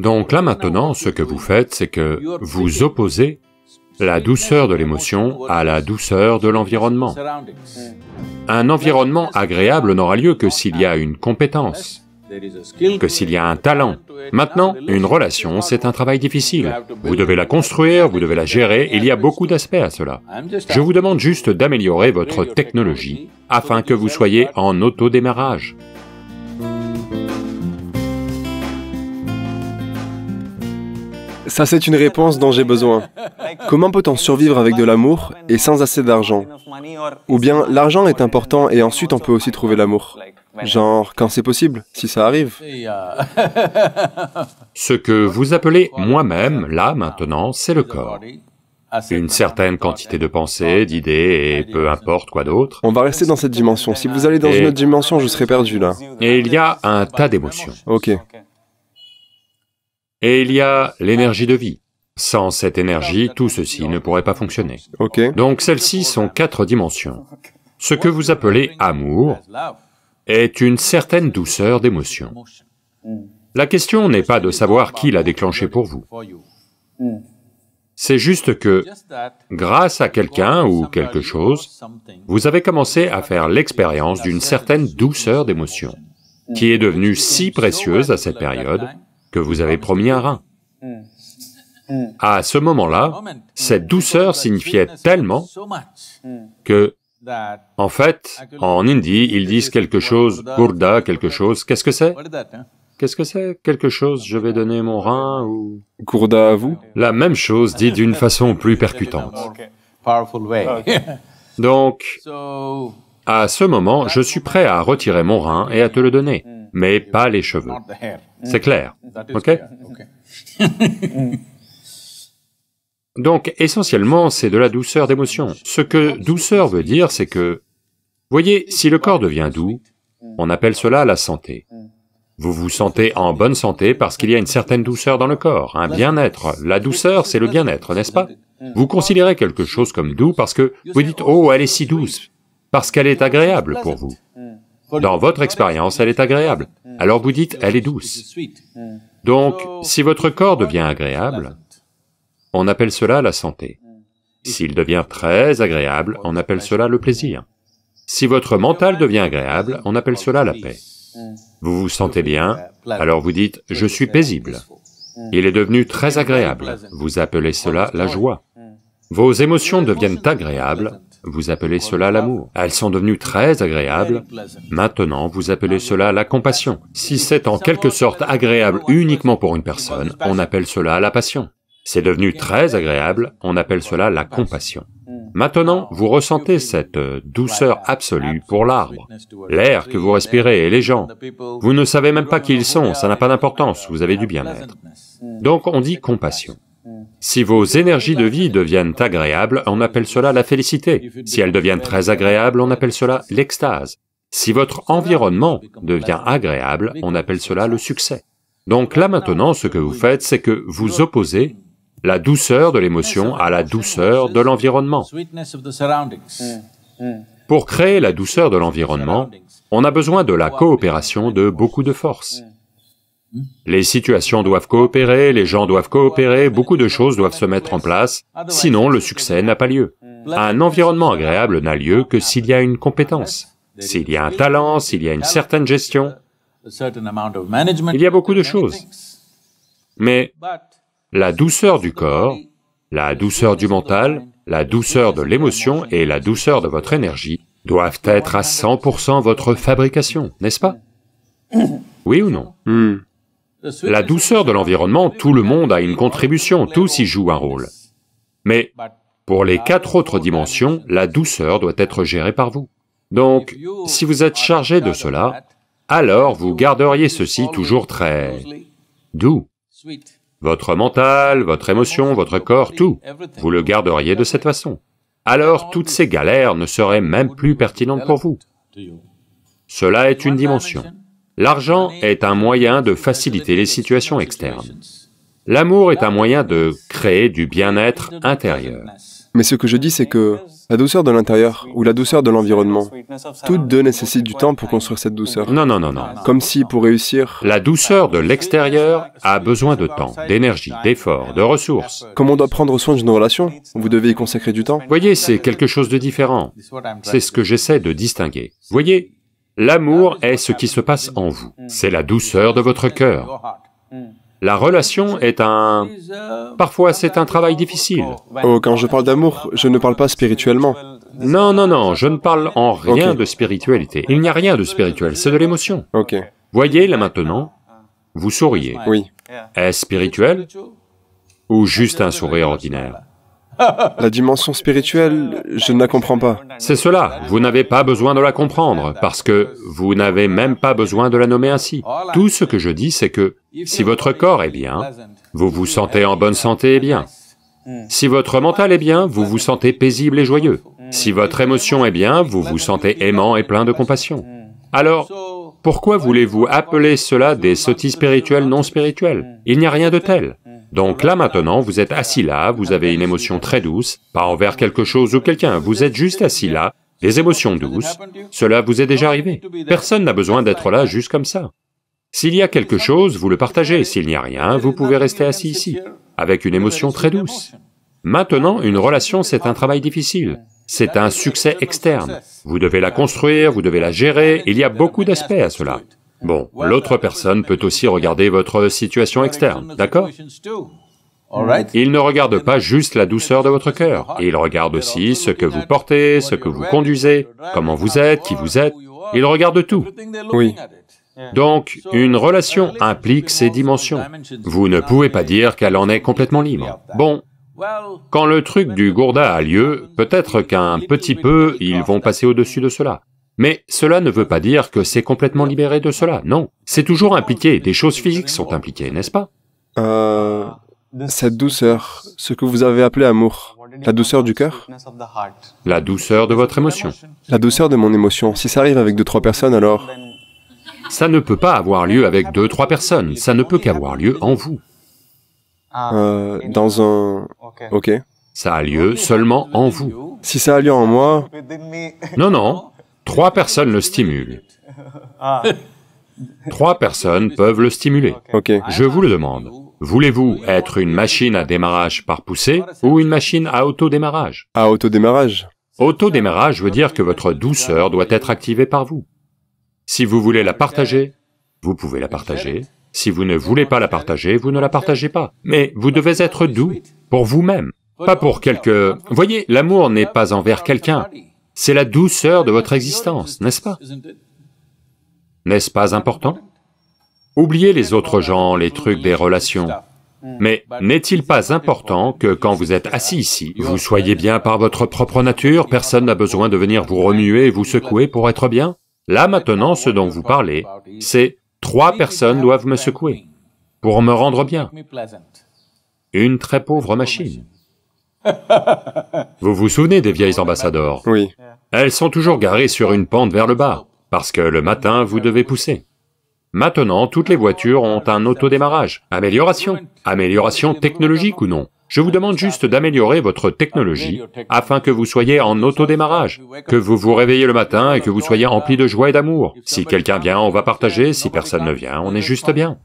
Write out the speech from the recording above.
Donc là maintenant, ce que vous faites, c'est que vous opposez la douceur de l'émotion à la douceur de l'environnement. Un environnement agréable n'aura lieu que s'il y a une compétence, que s'il y a un talent. Maintenant, une relation, c'est un travail difficile. Vous devez la construire, vous devez la gérer, il y a beaucoup d'aspects à cela. Je vous demande juste d'améliorer votre technologie afin que vous soyez en autodémarrage. Ça, c'est une réponse dont j'ai besoin. Comment peut-on survivre avec de l'amour et sans assez d'argent? Ou bien l'argent est important et ensuite on peut aussi trouver l'amour? Genre, quand c'est possible, si ça arrive. Ce que vous appelez moi-même, là, maintenant, c'est le corps. Une certaine quantité de pensées, d'idées et peu importe quoi d'autre. On va rester dans cette dimension. Si vous allez dans une autre dimension, je serai perdu là. Et il y a un tas d'émotions. Ok. Et il y a l'énergie de vie. Sans cette énergie, tout ceci ne pourrait pas fonctionner. Ok. Donc celles-ci sont 4 dimensions. Ce que vous appelez amour est une certaine douceur d'émotion. La question n'est pas de savoir qui l'a déclenché pour vous. C'est juste que, grâce à quelqu'un ou quelque chose, vous avez commencé à faire l'expérience d'une certaine douceur d'émotion, qui est devenue si précieuse à cette période que vous avez promis un rein. À ce moment-là, cette douceur signifiait tellement que, en fait, en hindi, ils disent quelque chose, Gurda, quelque chose, qu'est-ce que c'est? Qu'est-ce que c'est? Quelque chose, je vais donner mon rein ou... Gurda à vous? La même chose dit d'une façon plus percutante. Donc, à ce moment, je suis prêt à retirer mon rein et à te le donner, mais pas les cheveux. C'est clair, ok? Donc, essentiellement, c'est de la douceur d'émotion. Ce que douceur veut dire, c'est que, voyez, si le corps devient doux, on appelle cela la santé. Vous vous sentez en bonne santé parce qu'il y a une certaine douceur dans le corps, un bien-être. La douceur, c'est le bien-être, n'est-ce pas? Vous considérez quelque chose comme doux parce que vous dites « Oh, elle est si douce », parce qu'elle est agréable pour vous. Dans votre expérience, elle est agréable. Alors vous dites « elle est douce ». Donc, si votre corps devient agréable, on appelle cela la santé. S'il devient très agréable, on appelle cela le plaisir. Si votre mental devient agréable, on appelle cela la paix. Vous vous sentez bien, alors vous dites « je suis paisible ». Il est devenu très agréable, vous appelez cela la joie. Vos émotions deviennent agréables, vous appelez cela l'amour. Elles sont devenues très agréables, maintenant vous appelez cela la compassion. Si c'est en quelque sorte agréable uniquement pour une personne, on appelle cela la passion. C'est devenu très agréable, on appelle cela la compassion. Maintenant, vous ressentez cette douceur absolue pour l'arbre, l'air que vous respirez et les gens. Vous ne savez même pas qui ils sont, ça n'a pas d'importance, vous avez du bien-être. Donc on dit compassion. Si vos énergies de vie deviennent agréables, on appelle cela la félicité. Si elles deviennent très agréables, on appelle cela l'extase. Si votre environnement devient agréable, on appelle cela le succès. Donc là maintenant, ce que vous faites, c'est que vous opposez la douceur de l'émotion à la douceur de l'environnement. Pour créer la douceur de l'environnement, on a besoin de la coopération de beaucoup de forces. Les situations doivent coopérer, les gens doivent coopérer, beaucoup de choses doivent se mettre en place, sinon le succès n'a pas lieu. Un environnement agréable n'a lieu que s'il y a une compétence, s'il y a un talent, s'il y a une certaine gestion, il y a beaucoup de choses. Mais la douceur du corps, la douceur du mental, la douceur de l'émotion et la douceur de votre énergie doivent être à 100% votre fabrication, n'est-ce pas? Oui ou non? La douceur de l'environnement, tout le monde a une contribution, tous y jouent un rôle. Mais pour les 4 autres dimensions, la douceur doit être gérée par vous. Donc, si vous êtes chargé de cela, alors vous garderiez ceci toujours très doux. Votre mental, votre émotion, votre corps, tout, vous le garderiez de cette façon. Alors toutes ces galères ne seraient même plus pertinentes pour vous. Cela est une dimension. L'argent est un moyen de faciliter les situations externes. L'amour est un moyen de créer du bien-être intérieur. Mais ce que je dis, c'est que la douceur de l'intérieur ou la douceur de l'environnement, toutes deux nécessitent du temps pour construire cette douceur. Non, non, non, non. Comme si, pour réussir... La douceur de l'extérieur a besoin de temps, d'énergie, d'effort, de ressources. Comme on doit prendre soin d'une relation, vous devez y consacrer du temps. Voyez, c'est quelque chose de différent. C'est ce que j'essaie de distinguer. Voyez, l'amour est ce qui se passe en vous. C'est la douceur de votre cœur. La relation est parfois c'est un travail difficile. Oh, quand je parle d'amour, je ne parle pas spirituellement. Non, non, non, je ne parle en rien de spiritualité. Il n'y a rien de spirituel, c'est de l'émotion. Ok, Voyez, là maintenant, vous souriez. oui. Est-ce spirituel ou juste un sourire ordinaire? La dimension spirituelle, je ne la comprends pas. C'est cela, vous n'avez pas besoin de la comprendre, parce que vous n'avez même pas besoin de la nommer ainsi. Tout ce que je dis, c'est que si votre corps est bien, vous vous sentez en bonne santé et bien. Si votre mental est bien, vous vous sentez paisible et joyeux. Si votre émotion est bien, vous vous sentez aimant et plein de compassion. Alors, pourquoi voulez-vous appeler cela des sottises spirituelles non spirituelles? Il n'y a rien de tel. Donc là maintenant, vous êtes assis là, vous avez une émotion très douce, pas envers quelque chose ou quelqu'un, vous êtes juste assis là, des émotions douces, cela vous est déjà arrivé. Personne n'a besoin d'être là juste comme ça. S'il y a quelque chose, vous le partagez, s'il n'y a rien, vous pouvez rester assis ici, avec une émotion très douce. Maintenant, une relation, c'est un travail difficile, c'est un succès externe. Vous devez la construire, vous devez la gérer, il y a beaucoup d'aspects à cela. Bon, l'autre personne peut aussi regarder votre situation externe, d'accord? Il ne regarde pas juste la douceur de votre cœur, il regarde aussi ce que vous portez, ce que vous conduisez, comment vous êtes, qui vous êtes, il regarde tout. Oui. Donc, une relation implique ces dimensions. Vous ne pouvez pas dire qu'elle en est complètement libre. Bon, quand le truc du gourda a lieu, peut-être qu'un petit peu, ils vont passer au-dessus de cela. Mais cela ne veut pas dire que c'est complètement libéré de cela, non. C'est toujours impliqué, des choses physiques sont impliquées, n'est-ce pas? Cette douceur, ce que vous avez appelé amour, la douceur du cœur? La douceur de votre émotion. La douceur de mon émotion, si ça arrive avec 2-3 personnes, alors... Ça ne peut pas avoir lieu avec 2-3 personnes, ça ne peut qu'avoir lieu en vous. Dans un... Ok. Ça a lieu seulement en vous. Si ça a lieu en moi... Non, non, 3 personnes le stimulent. 3 personnes peuvent le stimuler. Ok. Je vous le demande, voulez-vous être une machine à démarrage par poussée ou une machine à autodémarrage? À autodémarrage. Autodémarrage veut dire que votre douceur doit être activée par vous. Si vous voulez la partager, vous pouvez la partager. Si vous ne voulez pas la partager, vous ne la partagez pas. Mais vous devez être doux, pour vous-même, pas pour quelque... Voyez, l'amour n'est pas envers quelqu'un, c'est la douceur de votre existence, n'est-ce pas? N'est-ce pas important? Oubliez les autres gens, les trucs des relations. Mais n'est-il pas important que quand vous êtes assis ici, vous soyez bien par votre propre nature, personne n'a besoin de venir vous remuer et vous secouer pour être bien? Là maintenant, ce dont vous parlez, c'est 3 personnes doivent me secouer pour me rendre bien. Une très pauvre machine. Vous vous souvenez des vieilles ambassadors? Oui. Elles sont toujours garées sur une pente vers le bas, parce que le matin, vous devez pousser. Maintenant, toutes les voitures ont un autodémarrage. Amélioration. Amélioration technologique ou non? Je vous demande juste d'améliorer votre technologie afin que vous soyez en autodémarrage, que vous vous réveillez le matin et que vous soyez empli de joie et d'amour. Si quelqu'un vient, on va partager, si personne ne vient, on est juste bien.